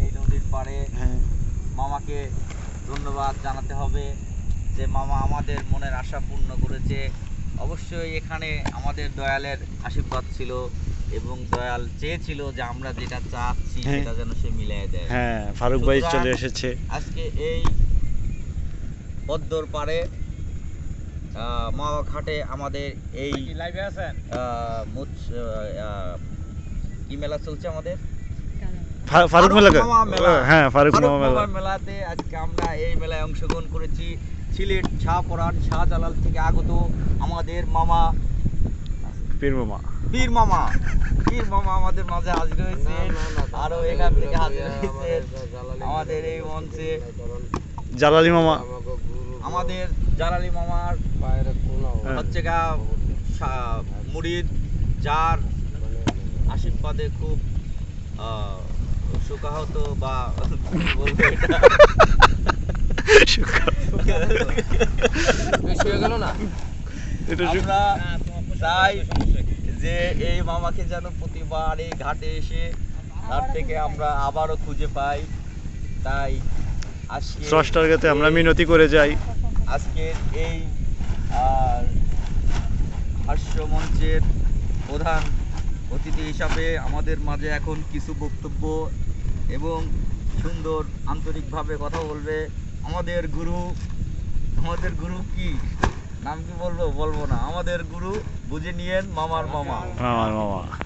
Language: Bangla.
এই নদীর পাড়ে মামাকে ধন্যবাদ জানাতে হবে যে মামা আমাদের মনের আশা পূর্ণ করেছে। অবশ্যই এখানে আমাদের দয়ালের আশীর্বাদ ছিল এবং দয়াল চেয়েছিল যে আমরা যেটা চাচ্ছি সেটা যেন সে মিলিয়ে দেয়। হ্যাঁ, ফারুক ভাই চলে এসেছে আজকে এই পদ্মর পাড়ে মাওয়া ঘাটে আমাদের এই লাইভে আছেন কি মেলা চলছে আমাদের ফারুক মেলা। মেলা। হ্যাঁ, ফারুক মামা মেলা। মেলাতে আজকে আমরা এই মেলায় অংশগ্রহণ করেছি। সিলেট শাহপরান শাহজালাল থেকে আগত আমাদের মামা পীর মামা পীর মামা আমাদের মাঝে হাজির হয়েছে। আরো এখান থেকে হাজির হয়েছে আমাদের এই মঞ্চে জালালি মামা। আমাদের জালালি মামার হচ্ছে গা মুরিদ, যার আশীর্বাদে খুব সুখাহত বা বলবো এটা আমরা চাই যে এই মামাকে যেন প্রতিবার এই ঘাটে এসে ঘাট থেকে আমরা আবারও খুঁজে পাই। তাই আজকে স্রষ্টার কাছে আমরা মিনতি করে যাই। আজকের এই হাস্য মঞ্চের প্রধান অতিথি হিসাবে আমাদের মাঝে এখন কিছু বক্তব্য এবং সুন্দর আন্তরিকভাবে কথা বলবে আমাদের গুরু কি নাম কি বলবো না, আমাদের গুরু বুঝে নিয়েন মামার মামা।